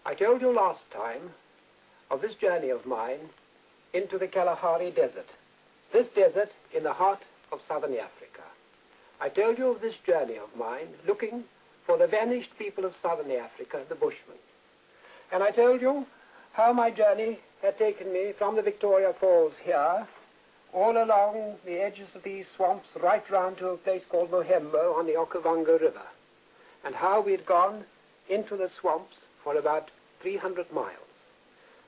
I told you last time of this journey of mine into the Kalahari Desert, this desert in the heart of southern Africa. I told you of this journey of mine looking for the vanished people of southern Africa, the Bushmen. And I told you how my journey had taken me from the Victoria Falls here, all along the edges of these swamps, right round to a place called Mohembo on the Okavango River, and how we had gone into the swamps for about 300 miles,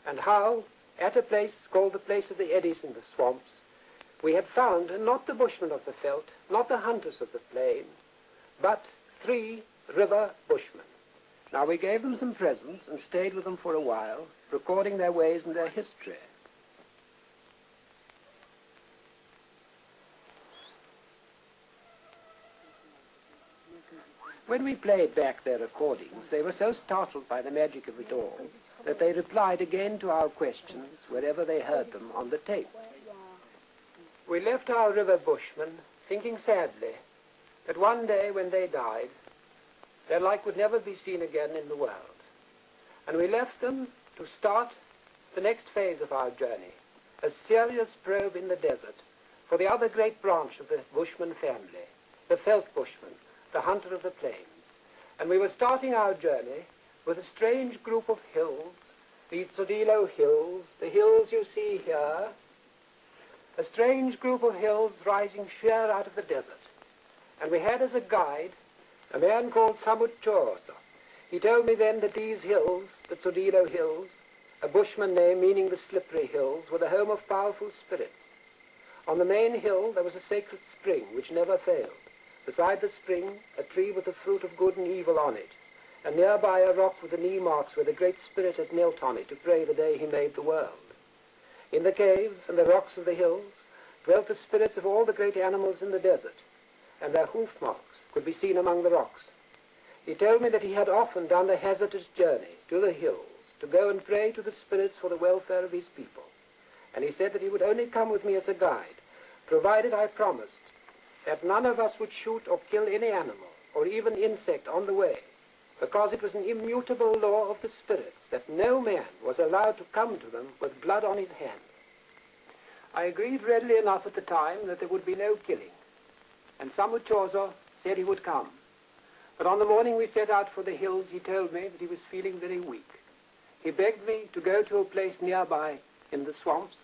and how, at a place called the place of the eddies in the swamps, we had found not the bushmen of the veld, not the hunters of the plain, but 3 river bushmen. Now we gave them some presents and stayed with them for a while, recording their ways and their history. When we played back their recordings, they were so startled by the magic of it all that they replied again to our questions wherever they heard them on the tape. We left our river bushmen thinking sadly that one day when they died, their like would never be seen again in the world. And we left them to start the next phase of our journey, a serious probe in the desert for the other great branch of the Bushman family, the veld bushman, the hunter of the plains. And we were starting our journey with a strange group of hills, the Tsodilo Hills, the hills you see here, a strange group of hills rising sheer out of the desert. And we had as a guide a man called Samuchosa. He told me then that these hills, the Tsodilo Hills, a bushman name meaning the slippery hills, were the home of powerful spirits. On the main hill there was a sacred spring which never failed. Beside the spring, a tree with the fruit of good and evil on it, and nearby a rock with the knee marks where the Great Spirit had knelt on it to pray the day he made the world. In the caves and the rocks of the hills dwelt the spirits of all the great animals in the desert, and their hoof marks could be seen among the rocks. He told me that he had often done the hazardous journey to the hills to go and pray to the spirits for the welfare of his people. And he said that he would only come with me as a guide, provided I promised that none of us would shoot or kill any animal or even insect on the way, because it was an immutable law of the spirits that no man was allowed to come to them with blood on his hands. I agreed readily enough at the time that there would be no killing, and Samuchoso said he would come. But on the morning we set out for the hills, he told me that he was feeling very weak. He begged me to go to a place nearby in the swamps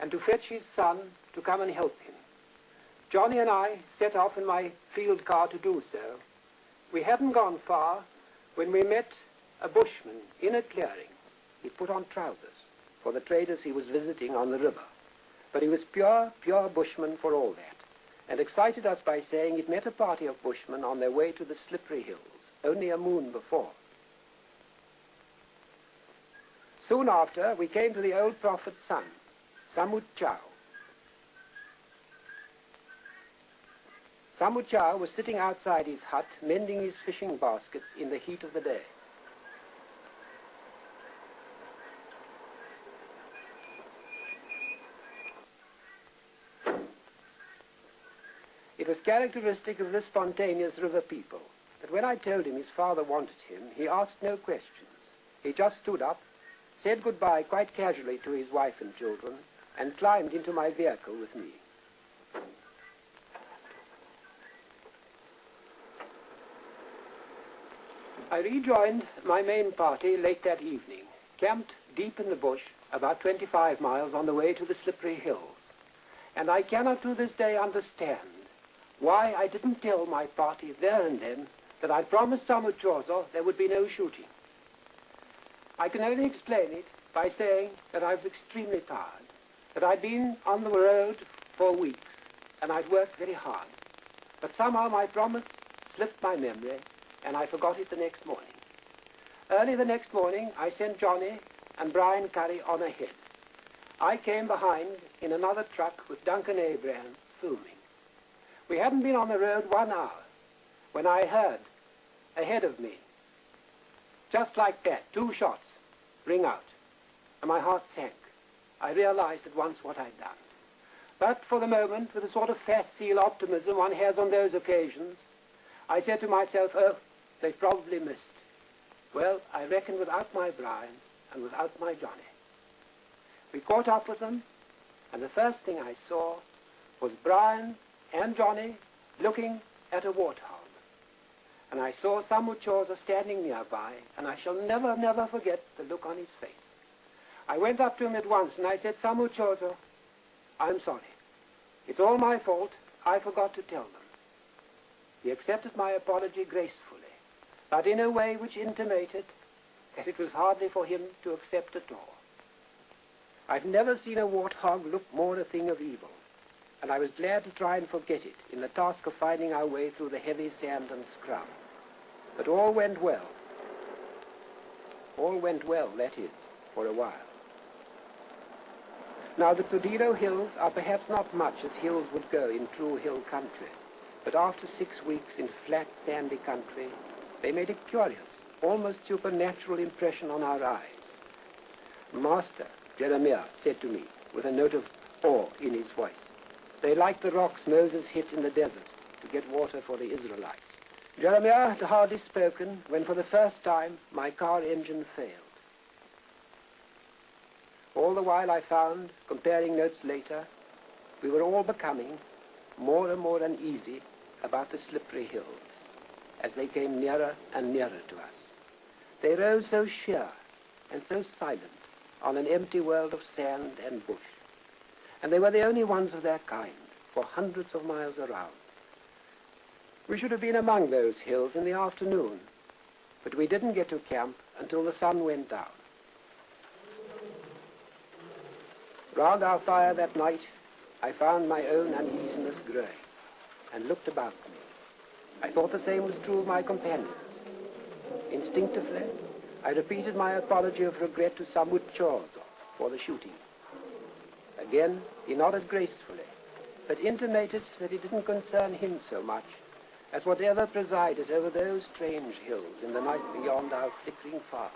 and to fetch his son to come and help him. Johnny and I set off in my field car to do so. We hadn't gone far when we met a bushman in a clearing. He put on trousers for the traders he was visiting on the river. But he was pure bushman for all that, and excited us by saying he'd met a party of bushmen on their way to the slippery hills, only a moon before. Soon after, we came to the old prophet's son, Samuchao. Samuchao was sitting outside his hut, mending his fishing baskets in the heat of the day. It was characteristic of this spontaneous river people that when I told him his father wanted him, he asked no questions. He just stood up, said goodbye quite casually to his wife and children, and climbed into my vehicle with me. I rejoined my main party late that evening, camped deep in the bush, about 25 miles on the way to the slippery hills. And I cannot to this day understand why I didn't tell my party there and then that I'd promised Samuchoso there would be no shooting. I can only explain it by saying that I was extremely tired, that I'd been on the road for weeks, and I'd worked very hard. But somehow my promise slipped my memory, and I forgot it the next morning. Early the next morning, I sent Johnny and Brian Curry on ahead. I came behind in another truck with Duncan Abraham filming. We hadn't been on the road 1 hour when I heard ahead of me, just like that, 2 shots ring out, and my heart sank. I realized at once what I'd done. But for the moment, with the sort of facile optimism one has on those occasions, I said to myself, oh, they've probably missed. Well, I reckon without my Brian and without my Johnny. We caught up with them, and the first thing I saw was Brian and Johnny looking at a warthog. And I saw Samuchosa standing nearby, and I shall never, never forget the look on his face. I went up to him at once, and I said, Samuchosa, I'm sorry. It's all my fault. I forgot to tell them. He accepted my apology gracefully, but in a way which intimated that it was hardly for him to accept at all. I've never seen a warthog look more a thing of evil, and I was glad to try and forget it in the task of finding our way through the heavy sand and scrub. But all went well. All went well, that is, for a while. Now, the Tsodilo Hills are perhaps not much as hills would go in true hill country, but after 6 weeks in flat, sandy country, they made a curious, almost supernatural impression on our eyes. Master, Jeremiah said to me, with a note of awe in his voice, they like the rocks Moses hit in the desert to get water for the Israelites. Jeremiah had hardly spoken when for the first time my car engine failed. All the while I found, comparing notes later, we were all becoming more and more uneasy about the slippery hills as they came nearer and nearer to us. They rose so sheer and so silent on an empty world of sand and bush, and they were the only ones of their kind for hundreds of miles around. We should have been among those hills in the afternoon, but we didn't get to camp until the sun went down. Round our fire that night, I found my own uneasiness growing and looked about me. I thought the same was true of my companions. Instinctively, I repeated my apology of regret to Samuchosa for the shooting. Again, he nodded gracefully, but intimated that it didn't concern him so much as whatever presided over those strange hills in the night beyond our flickering fire.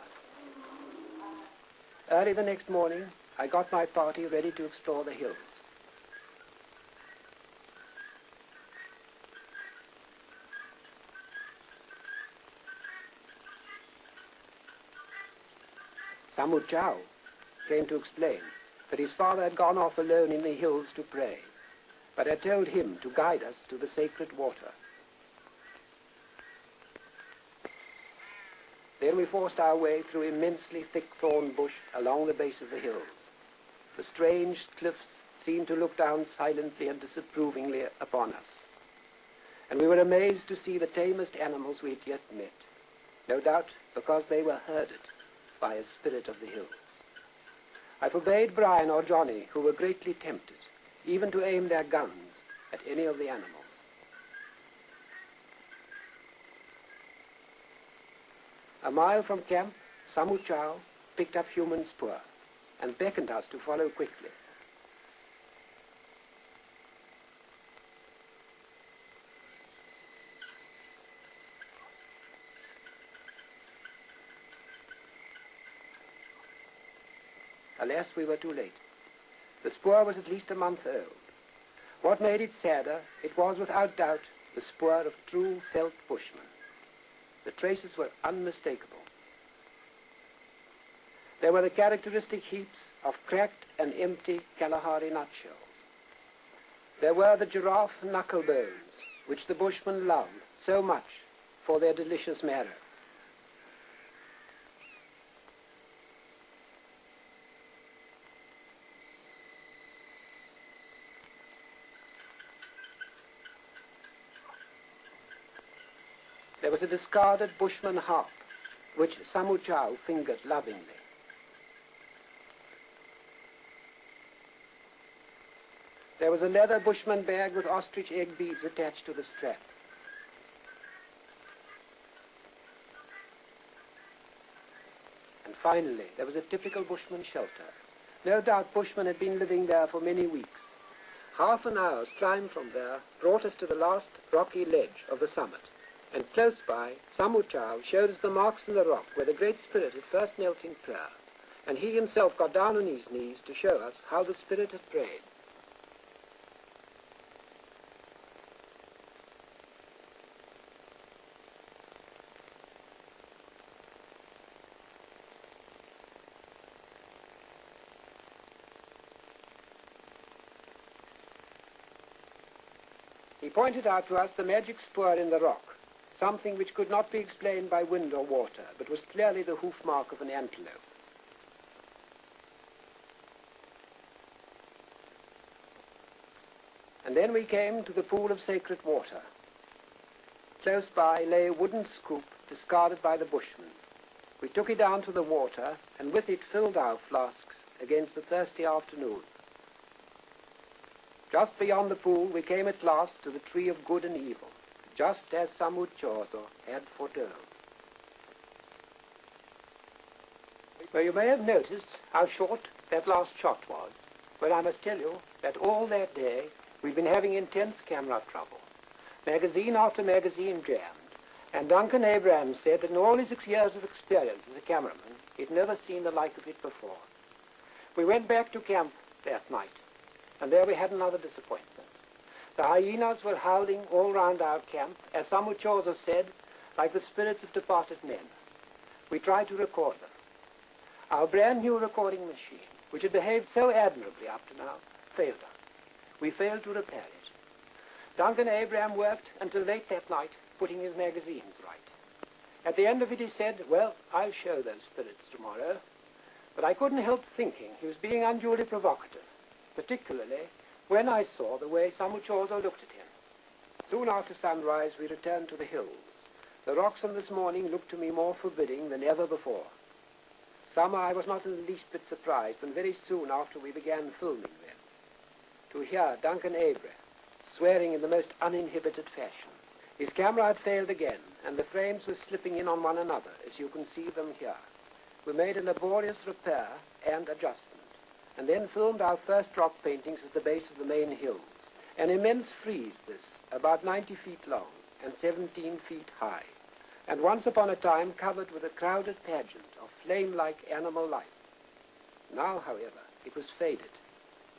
Early the next morning, I got my party ready to explore the hills. Samuchao came to explain that his father had gone off alone in the hills to pray, but had told him to guide us to the sacred water. Then we forced our way through immensely thick thorn bush along the base of the hills. The strange cliffs seemed to look down silently and disapprovingly upon us, and we were amazed to see the tamest animals we had yet met, no doubt because they were herded by a spirit of the hills. I forbade Brian or Johnny, who were greatly tempted, even to aim their guns at any of the animals. A mile from camp, Samuchao picked up human spoor and beckoned us to follow quickly. Alas, we were too late. The spoor was at least a month old. What made it sadder, it was without doubt the spoor of true felt bushmen. The traces were unmistakable. There were the characteristic heaps of cracked and empty Kalahari nutshells. There were the giraffe knuckle bones, which the bushmen loved so much for their delicious marrow. There was a discarded bushman harp, which Samuchao fingered lovingly. There was a leather bushman bag with ostrich egg beads attached to the strap. And finally, there was a typical bushman shelter. No doubt bushmen had been living there for many weeks. Half an hour's climb from there brought us to the last rocky ledge of the summit. And close by, Samuchao showed us the marks in the rock where the Great Spirit had first knelt in prayer, and he himself got down on his knees to show us how the Spirit had prayed. He pointed out to us the magic spoor in the rock, something which could not be explained by wind or water, but was clearly the hoof mark of an antelope. And then we came to the pool of sacred water. Close by lay a wooden scoop discarded by the bushmen. We took it down to the water, and with it filled our flasks against the thirsty afternoon. Just beyond the pool, we came at last to the tree of good and evil, just as Samuchozo had foretold. Well, you may have noticed how short that last shot was. Well, I must tell you that all that day we've been having intense camera trouble. Magazine after magazine jammed. And Duncan Abrahams said that in all his 6 years of experience as a cameraman, he'd never seen the like of it before. We went back to camp that night, and there we had another disappointment. The hyenas were howling all round our camp, as Samuchozo said, like the spirits of departed men. We tried to record them. Our brand new recording machine, which had behaved so admirably up to now, failed us. We failed to repair it. Duncan Abraham worked until late that night, putting his magazines right. At the end of it he said, well, I'll show those spirits tomorrow. But I couldn't help thinking he was being unduly provocative, particularly when I saw the way Samuchozo looked at him. Soon after sunrise we returned to the hills. The rocks on this morning looked to me more forbidding than ever before. Somehow I was not in the least bit surprised when very soon after we began filming them, to hear Duncan Abraham swearing in the most uninhibited fashion. His camera had failed again, and the frames were slipping in on one another, as you can see them here. We made a laborious repair and adjustment, and then filmed our first rock paintings at the base of the main hills. An immense frieze, this, about 90 feet long and 17 feet high, and once upon a time covered with a crowded pageant of flame-like animal life. Now, however, it was faded,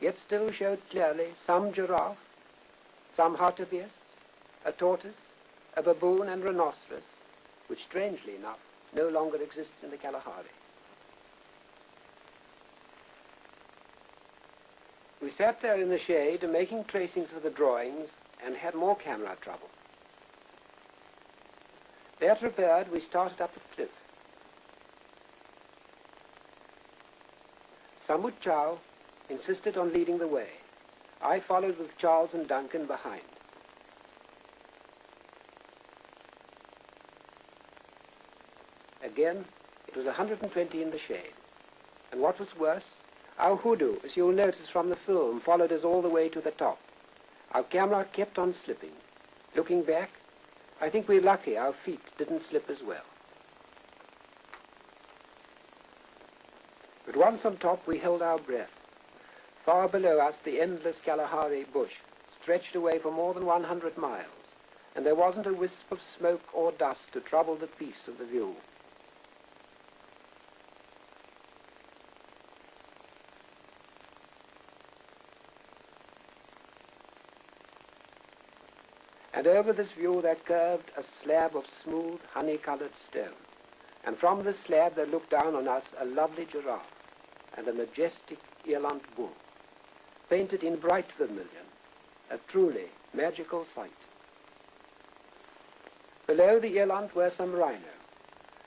yet still showed clearly some giraffe, some hartebeest, a tortoise, a baboon and rhinoceros, which strangely enough no longer exists in the Kalahari. We sat there in the shade making tracings of the drawings and had more camera trouble. That repaired, we started up the cliff. Samut Chow insisted on leading the way. I followed with Charles and Duncan behind. Again, it was 120 in the shade. And what was worse, our hoodoo, as you'll notice from the film, followed us all the way to the top. Our camera kept on slipping. Looking back, I think we're lucky our feet didn't slip as well. But once on top, we held our breath. Far below us, the endless Kalahari bush stretched away for more than 100 miles, and there wasn't a wisp of smoke or dust to trouble the peace of the view. And over this view there curved a slab of smooth, honey-colored stone. And from this slab there looked down on us a lovely giraffe and a majestic eland bull, painted in bright vermilion, a truly magical sight. Below the eland were some rhino,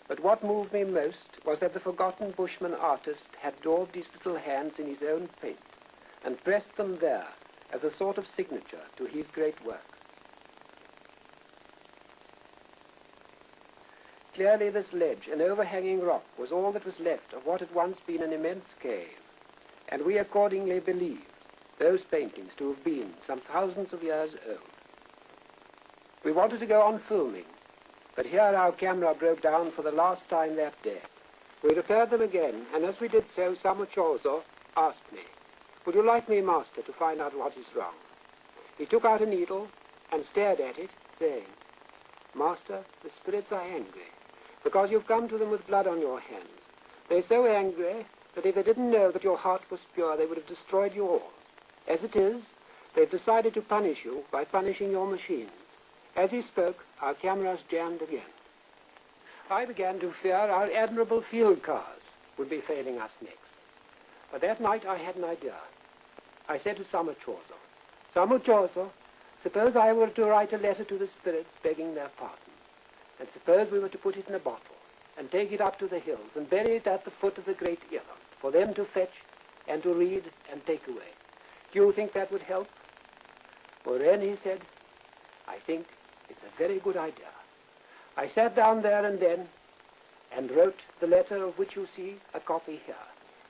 but what moved me most was that the forgotten bushman artist had daubed his little hands in his own paint and pressed them there as a sort of signature to his great work. Clearly this ledge, an overhanging rock, was all that was left of what had once been an immense cave, and we accordingly believed those paintings to have been some thousands of years old. We wanted to go on filming, but here our camera broke down for the last time that day. We repaired them again, and as we did so, Samuchozo asked me, "Would you like me, master, to find out what is wrong?" He took out a needle and stared at it, saying, "Master, the spirits are angry, because you've come to them with blood on your hands. They're so angry that if they didn't know that your heart was pure, they would have destroyed you all. As it is, they've decided to punish you by punishing your machines." As he spoke, our cameras jammed again. I began to fear our admirable field cars would be failing us next. But that night I had an idea. I said to Samuchozo, Suppose I were to write a letter to the spirits begging their pardon, and suppose we were to put it in a bottle and take it up to the hills and bury it at the foot of the great Irland for them to fetch and to read and take away. Do you think that would help? Well, then he said, I think it's a very good idea. I sat down there and then and wrote the letter of which you see a copy here.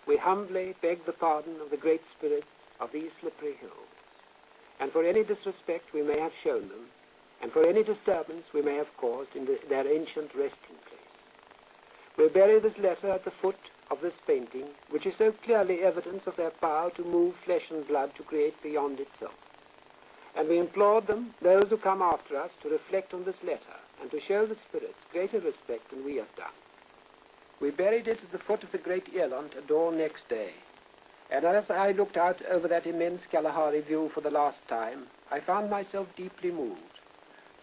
We humbly beg the pardon of the great spirits of these slippery hills, and for any disrespect we may have shown them, and for any disturbance we may have caused in their ancient resting place. We bury this letter at the foot of this painting, which is so clearly evidence of their power to move flesh and blood to create beyond itself. And we implored them, those who come after us, to reflect on this letter and to show the spirits greater respect than we have done. We buried it at the foot of the great Irland at dawn next day. And as I looked out over that immense Kalahari view for the last time, I found myself deeply moved.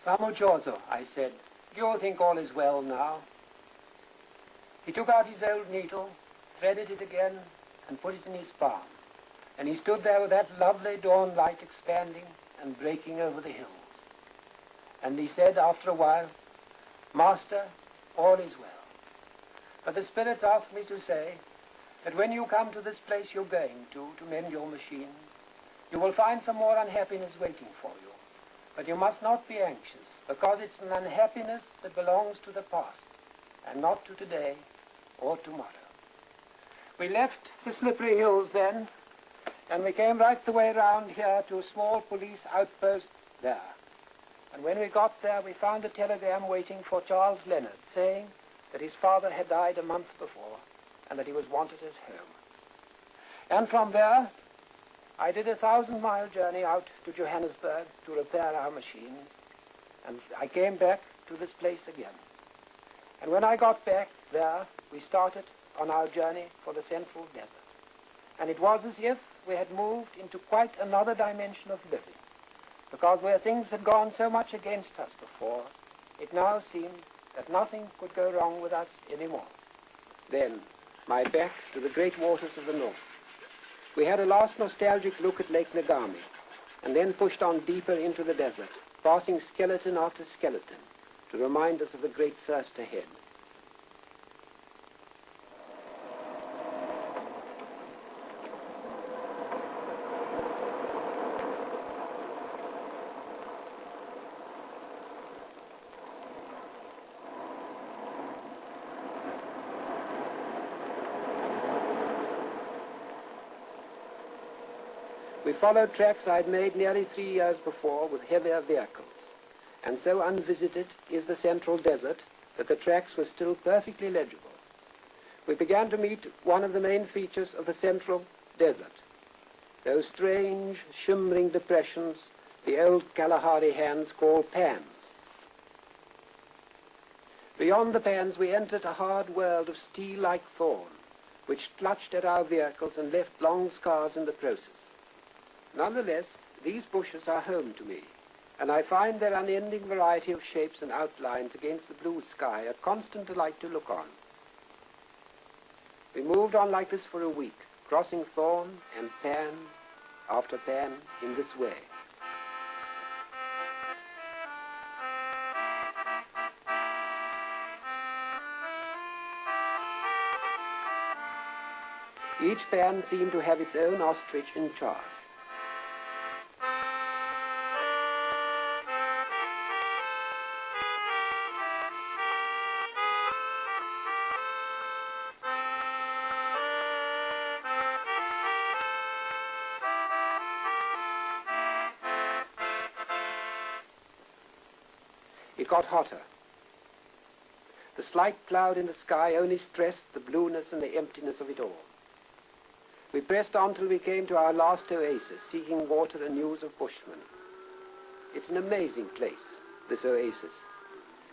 Samo Jozo, I said, do you think all is well now? He took out his old needle, threaded it again, and put it in his palm. And he stood there with that lovely dawn light expanding and breaking over the hills. And he said after a while, Master, all is well. But the spirits asked me to say that when you come to this place you're going to mend your machines, you will find some more unhappiness waiting for you. But you must not be anxious, because it's an unhappiness that belongs to the past, and not to today or tomorrow. We left the slippery hills then, and we came right the way round here to a small police outpost there. And when we got there, we found a telegram waiting for Charles Leonard, saying that his father had died a month before, and that he was wanted at home. And from there, I did a 1,000-mile journey out to Johannesburg to repair our machines, and I came back to this place again. And when I got back there, we started on our journey for the Central Desert. And it was as if we had moved into quite another dimension of living, because where things had gone so much against us before, it now seemed that nothing could go wrong with us anymore. Then, my back to the great waters of the north. We had a last nostalgic look at Lake Ngami, and then pushed on deeper into the desert, passing skeleton after skeleton, to remind us of the great thirst ahead. We followed tracks I'd made nearly 3 years before with heavier vehicles, and so unvisited is the Central Desert that the tracks were still perfectly legible. We began to meet one of the main features of the Central Desert, those strange, shimmering depressions the old Kalahari hands call pans. Beyond the pans we entered a hard world of steel-like thorn, which clutched at our vehicles and left long scars in the process. Nonetheless, these bushes are home to me, and I find their unending variety of shapes and outlines against the blue sky a constant delight to look on. We moved on like this for a week, crossing thorn and pan after pan in this way. Each pan seemed to have its own ostrich in charge. It got hotter. The slight cloud in the sky only stressed the blueness and the emptiness of it all. We pressed on till we came to our last oasis, seeking water and news of bushmen. It's an amazing place, this oasis.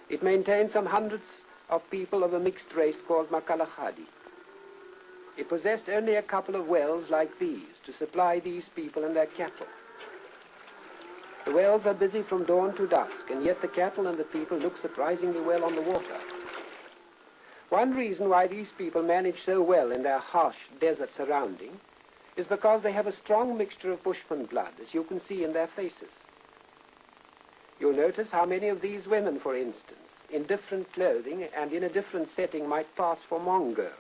It maintains some hundreds of people of a mixed race called kalahari. It possessed only a couple of wells like these to supply these people and their cattle. The wells are busy from dawn to dusk, and yet the cattle and the people look surprisingly well on the water. One reason why these people manage so well in their harsh desert surroundings is because they have a strong mixture of bushman blood, as you can see in their faces. You'll notice how many of these women, for instance, in different clothing and in a different setting might pass for Mongols,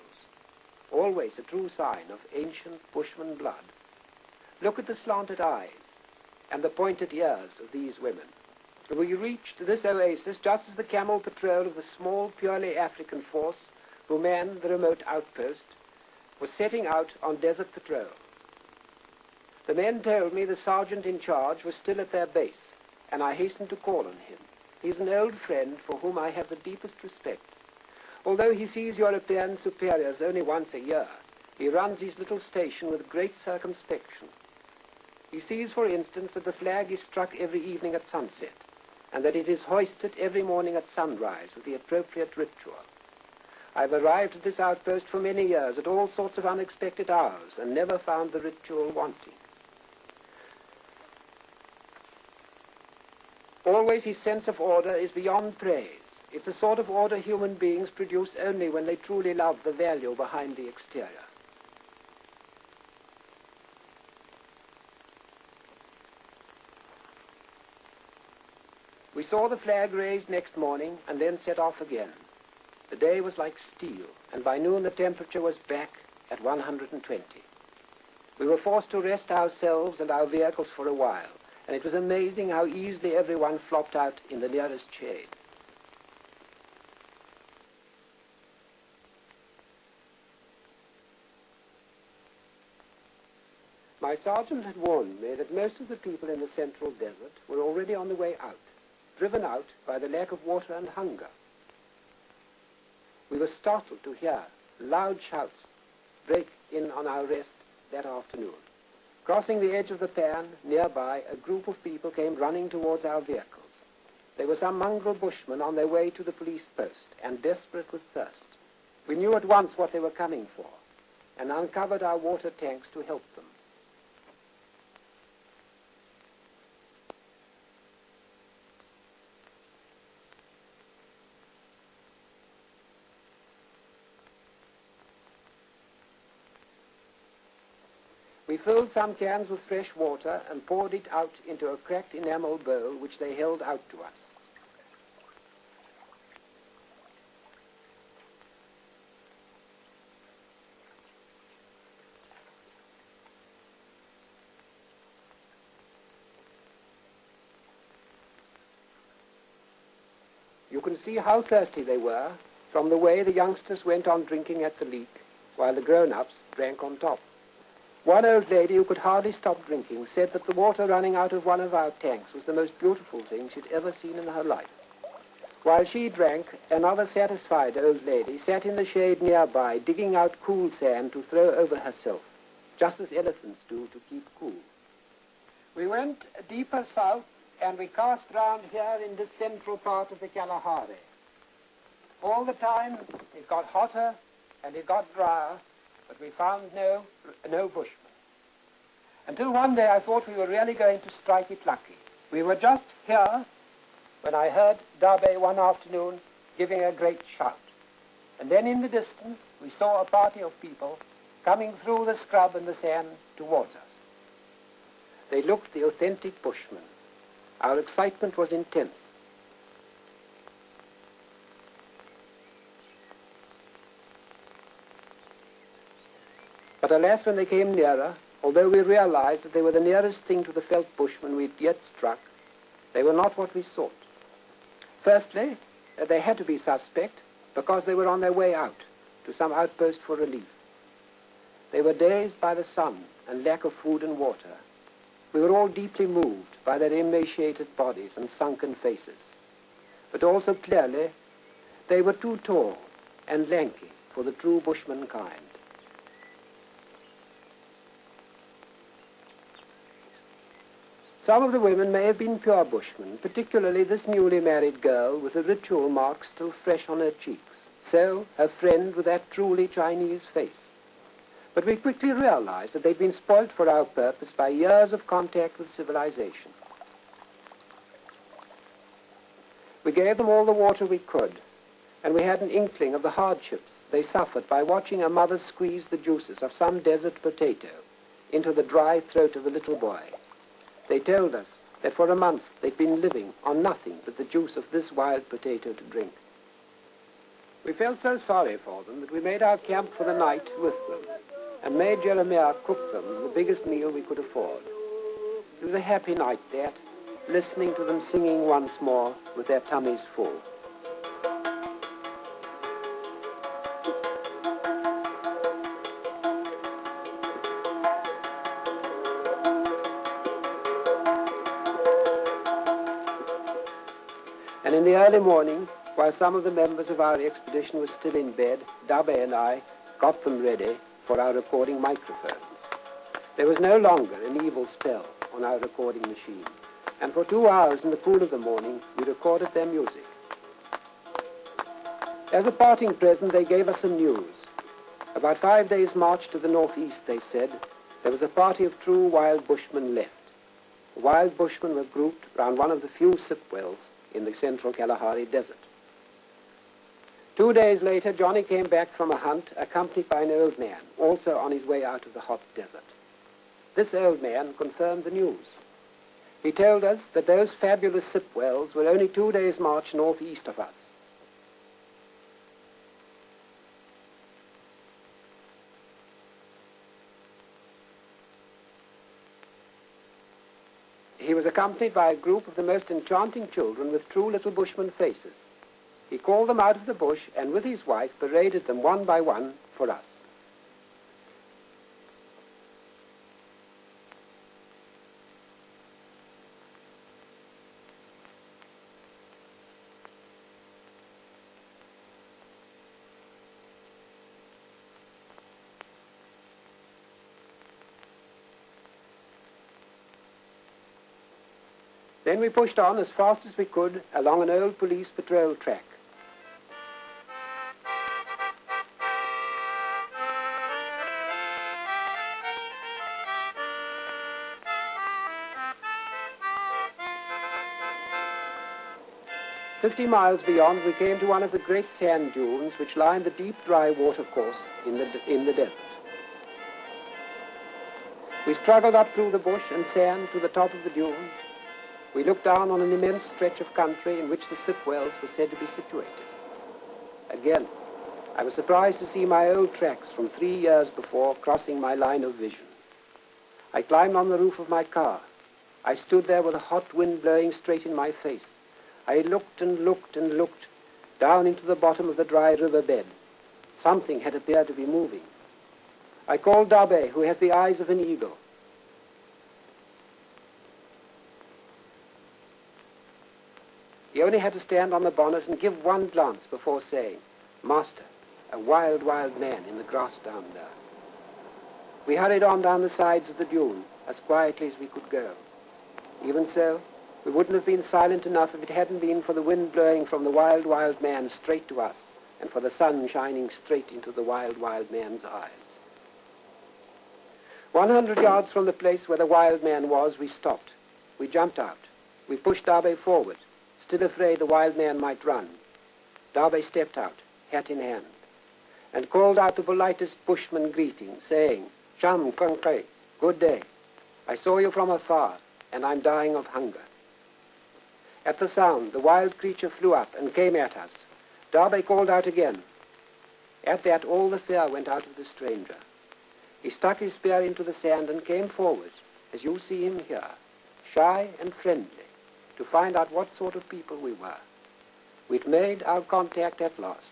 always a true sign of ancient Bushman blood. Look at the slanted eyes and the pointed ears of these women. We reached this oasis just as the camel patrol of the small, purely African force who manned the remote outpost was setting out on desert patrol. The men told me the sergeant in charge was still at their base, and I hastened to call on him. He's an old friend for whom I have the deepest respect. Although he sees European superiors only once a year, he runs his little station with great circumspection. He sees, for instance, that the flag is struck every evening at sunset, and that it is hoisted every morning at sunrise with the appropriate ritual. I've arrived at this outpost for many years at all sorts of unexpected hours and never found the ritual wanting. Always his sense of order is beyond praise. It's a sort of order human beings produce only when they truly love the value behind the exterior. We saw the flag raised next morning and then set off again. The day was like steel, and by noon the temperature was back at 120. We were forced to rest ourselves and our vehicles for a while, and it was amazing how easily everyone flopped out in the nearest shade. My sergeant had warned me that most of the people in the central desert were already on the way out, driven out by the lack of water and hunger. We were startled to hear loud shouts break in on our rest that afternoon. Crossing the edge of the pan, nearby, a group of people came running towards our vehicles. They were some mongrel bushmen on their way to the police post and desperate with thirst. We knew at once what they were coming for and uncovered our water tanks to help them. We filled some cans with fresh water and poured it out into a cracked enamel bowl which they held out to us. You can see how thirsty they were from the way the youngsters went on drinking at the leak while the grown-ups drank on top. One old lady who could hardly stop drinking said that the water running out of one of our tanks was the most beautiful thing she'd ever seen in her life. While she drank, another satisfied old lady sat in the shade nearby, digging out cool sand to throw over herself, just as elephants do to keep cool. We went deeper south, and we cast round here in this central part of the Kalahari. All the time, it got hotter and it got drier, but we found no bushmen. Until one day I thought we were really going to strike it lucky. We were just here when I heard Dabe one afternoon giving a great shout. And then in the distance we saw a party of people coming through the scrub and the sand towards us. They looked the authentic bushmen. Our excitement was intense. But alas, when they came nearer, although we realized that they were the nearest thing to the felt bushmen we'd yet struck, they were not what we sought. Firstly, they had to be suspect because they were on their way out to some outpost for relief. They were dazed by the sun and lack of food and water. We were all deeply moved by their emaciated bodies and sunken faces. But also clearly, they were too tall and lanky for the true bushman kind. Some of the women may have been pure bushmen, particularly this newly married girl with the ritual mark still fresh on her cheeks. So, her friend with that truly Chinese face. But we quickly realized that they'd been spoilt for our purpose by years of contact with civilization. We gave them all the water we could, and we had an inkling of the hardships they suffered by watching a mother squeeze the juices of some desert potato into the dry throat of a little boy. They told us that for a month they'd been living on nothing but the juice of this wild potato to drink. We felt so sorry for them that we made our camp for the night with them and made Jeremiah cook them the biggest meal we could afford. It was a happy night, that, listening to them singing once more with their tummies full. And in the early morning, while some of the members of our expedition were still in bed, Dabe and I got them ready for our recording microphones. There was no longer an evil spell on our recording machine, and for 2 hours in the cool of the morning, we recorded their music. As a parting present, they gave us some news. About 5 days' march to the northeast, they said, there was a party of true wild bushmen left. The wild bushmen were grouped round one of the few sip wells in the central Kalahari desert. 2 days later, Johnny came back from a hunt, accompanied by an old man, also on his way out of the hot desert. This old man confirmed the news. He told us that those fabulous sip wells were only 2 days' march northeast of us. He was accompanied by a group of the most enchanting children with true little bushman faces. He called them out of the bush and with his wife paraded them one by one for us. Then we pushed on as fast as we could along an old police patrol track. "50 miles beyond, we came to one of the great sand dunes which line the deep, dry watercourse in the desert. We struggled up through the bush and sand to the top of the dune. We looked down on an immense stretch of country in which the sip wells were said to be situated. Again, I was surprised to see my old tracks from 3 years before crossing my line of vision. I climbed on the roof of my car. I stood there with a hot wind blowing straight in my face. I looked and looked and looked down into the bottom of the dry river bed. Something had appeared to be moving. I called Dabe, who has the eyes of an eagle. He only had to stand on the bonnet and give one glance before saying, "Master, a wild, wild man in the grass down there." We hurried on down the sides of the dune as quietly as we could go. Even so, we wouldn't have been silent enough if it hadn't been for the wind blowing from the wild, wild man straight to us and for the sun shining straight into the wild, wild man's eyes. 100 yards from the place where the wild man was, we stopped. We jumped out. We pushed Dabe forward, still afraid the wild man might run. Dabe stepped out, hat in hand, and called out the politest bushman greeting, saying, "Sham Kankay, good day. I saw you from afar, and I'm dying of hunger." At the sound, the wild creature flew up and came at us. Dabe called out again. At that, all the fear went out of the stranger. He stuck his spear into the sand and came forward, as you see him here, shy and friendly, to find out what sort of people we were. We'd made our contact at last.